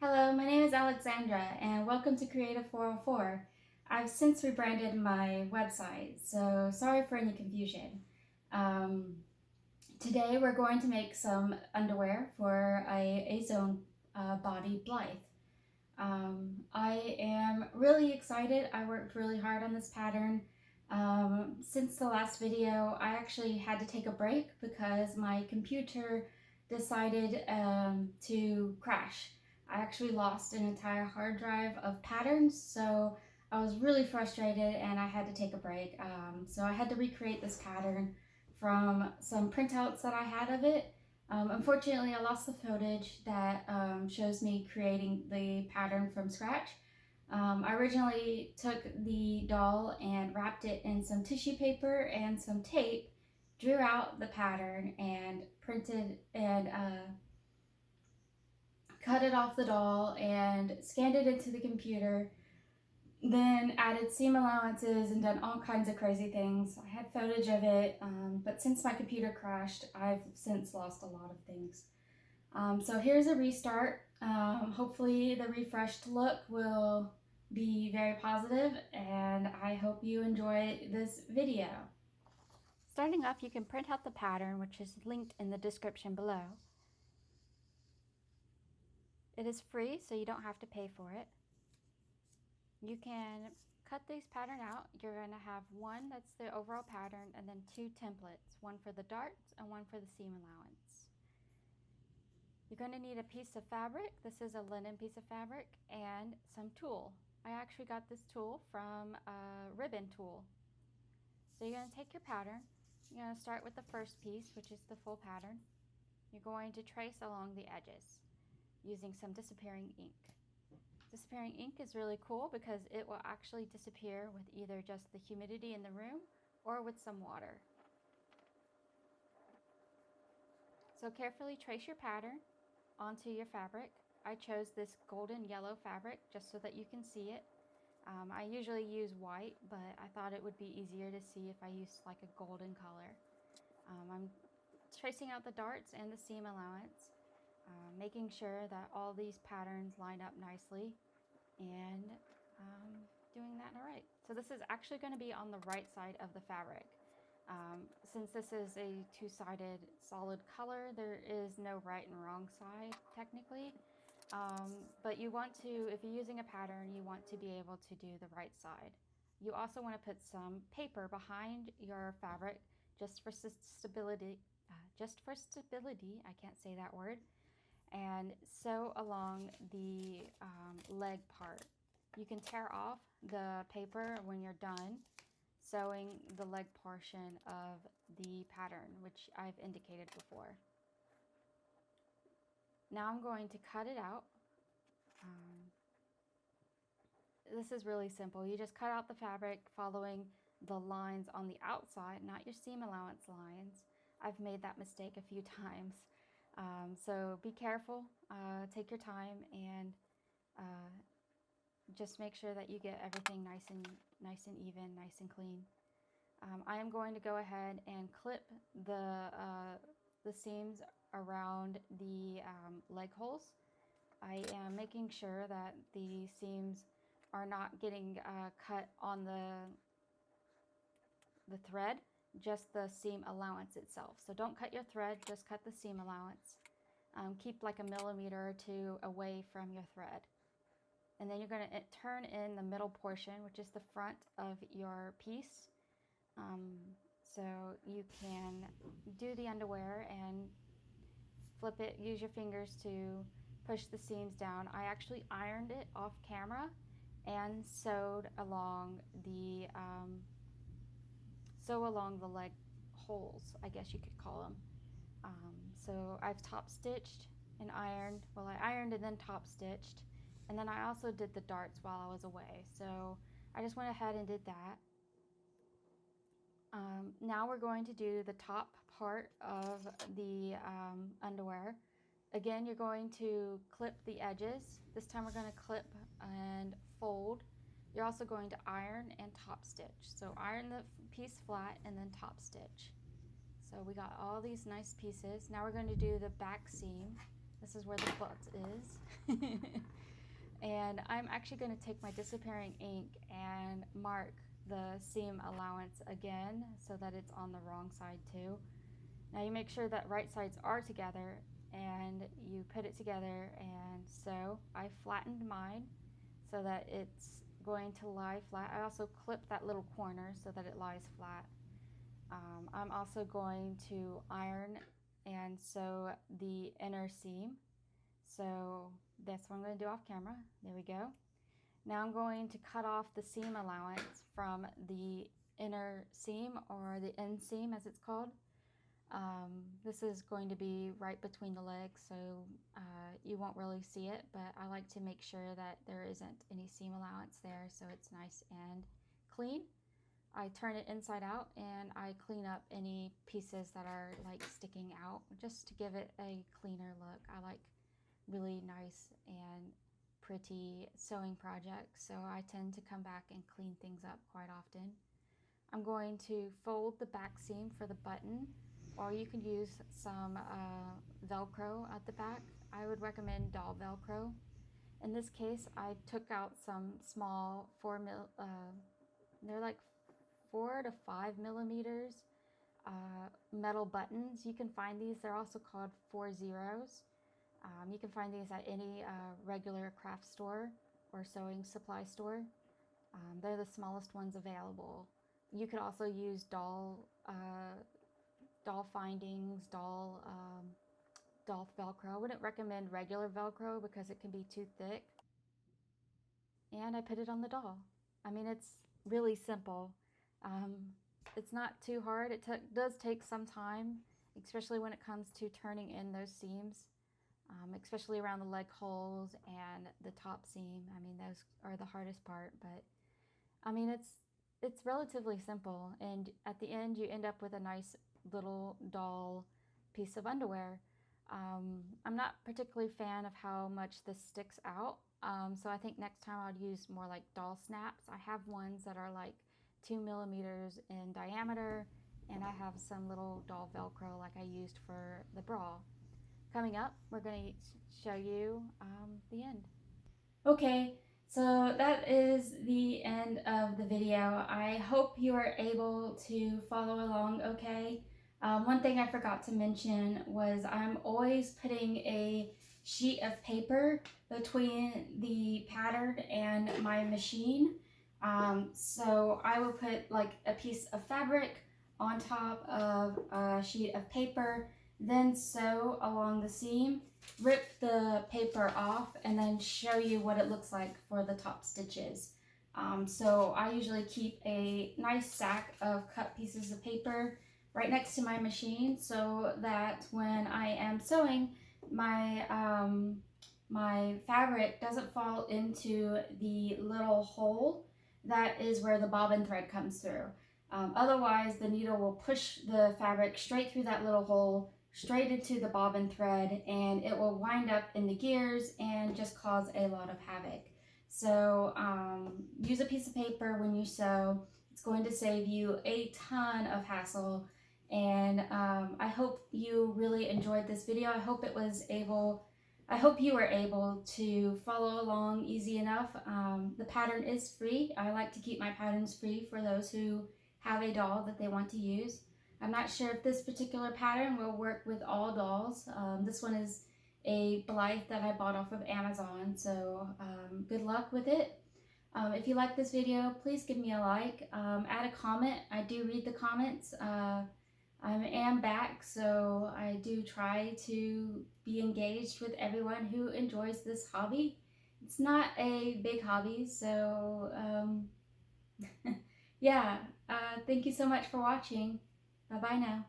Hello, my name is Alexandra and welcome to Creative 404. I've since rebranded my website, so sorry for any confusion. Today we're going to make some underwear for a Azone body Blythe. I am really excited. I worked really hard on this pattern. Since the last video, I actually had to take a break because my computer decided to crash. I actually lost an entire hard drive of patterns, so I was really frustrated and I had to take a break. So I had to recreate this pattern from some printouts that I had of it. Unfortunately, I lost the footage that shows me creating the pattern from scratch. I originally took the doll and wrapped it in some tissue paper and some tape, drew out the pattern and printed and cut it off the doll and scanned it into the computer, then added seam allowances and done all kinds of crazy things. I had footage of it, but since my computer crashed, I've since lost a lot of things. So here's a restart. Hopefully the refreshed look will be very positive, and I hope you enjoy this video. Starting off, you can print out the pattern, which is linked in the description below. It is free, so you don't have to pay for it. You can cut this pattern out. You're going to have one that's the overall pattern and then two templates, one for the darts and one for the seam allowance. You're going to need a piece of fabric. This is a linen piece of fabric and some tulle. I actually got this tulle from a ribbon tool. So you're going to take your pattern. You're going to start with the first piece, which is the full pattern. You're going to trace along the edges using some disappearing ink. Disappearing ink is really cool because it will actually disappear with either just the humidity in the room or with some water. So carefully trace your pattern onto your fabric. I chose this golden yellow fabric just so that you can see it. I usually use white, but I thought it would be easier to see if I used like a golden color. I'm tracing out the darts and the seam allowance, making sure that all these patterns line up nicely and doing that right. So this is actually going to be on the right side of the fabric. Since this is a two-sided solid color, there is no right and wrong side technically. But you want to, if you're using a pattern, you want to be able to do the right side. You also want to put some paper behind your fabric just for stability. I can't say that word. And sew along the leg part. You can tear off the paper when you're done sewing the leg portion of the pattern, which I've indicated before. Now I'm going to cut it out. This is really simple. You just cut out the fabric following the lines on the outside, not your seam allowance lines. I've made that mistake a few times. So be careful, take your time, and just make sure that you get everything nice and even, nice and clean. I am going to go ahead and clip the seams around the leg holes. I am making sure that the seams are not getting cut on the thread, just the seam allowance itself. So don't cut your thread, just cut the seam allowance. Keep like a millimeter or two away from your thread. And then you're going to turn in the middle portion, which is the front of your piece. So you can do the underwear and flip it, use your fingers to push the seams down. I actually ironed it off camera and sewed along the leg holes, I guess you could call them. So I've top stitched and ironed. Well, I ironed and then top stitched, and then I also did the darts while I was away. So I just went ahead and did that. Now we're going to do the top part of the underwear. Again, you're going to clip the edges. This time we're going to clip and fold. You're also going to iron and top stitch. So iron the piece flat and then top stitch. So we got all these nice pieces. Now we're going to do the back seam. This is where the butt is. And I'm actually going to take my disappearing ink and mark the seam allowance again so that it's on the wrong side too. Now you make sure that right sides are together and you put it together and sew. I flattened mine so that it's going to lie flat. I also clipped that little corner so that it lies flat. I'm also going to iron and sew the inner seam. So that's what I'm going to do off camera. There we go. Now I'm going to cut off the seam allowance from the inner seam, or the inseam as it's called. This is going to be right between the legs, so you won't really see it, but I like to make sure that there isn't any seam allowance there so it's nice and clean. I turn it inside out and I clean up any pieces that are like sticking out just to give it a cleaner look. I like really nice and pretty sewing projects, so I tend to come back and clean things up quite often. I'm going to fold the back seam for the button, or you can use some Velcro at the back. I would recommend doll Velcro. In this case, I took out some small they're like 4 to 5 millimeters metal buttons. You can find these. They're also called 4-0s. You can find these at any regular craft store or sewing supply store. They're the smallest ones available. You could also use doll findings, doll Velcro. I wouldn't recommend regular Velcro because it can be too thick. And I put it on the doll. I mean, it's really simple. Um, it's not too hard. It does take some time, especially when it comes to turning in those seams, especially around the leg holes and the top seam. I mean, those are the hardest part, but I mean, it's relatively simple, and at the end you end up with a nice little doll piece of underwear. I'm not particularly a fan of how much this sticks out, so I think next time I'd use more like doll snaps. I have ones that are like 2 millimeters in diameter, and I have some little doll Velcro like I used for the bra. Coming up, we're going to show you the end. Okay, so that is the end of the video. I hope you are able to follow along okay. One thing I forgot to mention was I'm always putting a sheet of paper between the pattern and my machine. So I will put like a piece of fabric on top of a sheet of paper, then sew along the seam, rip the paper off, and then show you what it looks like for the top stitches. So I usually keep a nice stack of cut pieces of paper right next to my machine so that when I am sewing, my my fabric doesn't fall into the little hole that is where the bobbin thread comes through. Otherwise, the needle will push the fabric straight through that little hole, straight into the bobbin thread, and it will wind up in the gears and just cause a lot of havoc. So use a piece of paper when you sew. It's going to save you a ton of hassle, and I hope you really enjoyed this video. I hope you were able to follow along easy enough. The pattern is free. I like to keep my patterns free for those who have a doll that they want to use. I'm not sure if this particular pattern will work with all dolls. This one is a Blythe that I bought off of Amazon, so good luck with it. If you like this video, please give me a like. Add a comment. I do read the comments. I am back, so I do try to be engaged with everyone who enjoys this hobby. It's not a big hobby, so yeah. Thank you so much for watching. Bye-bye now.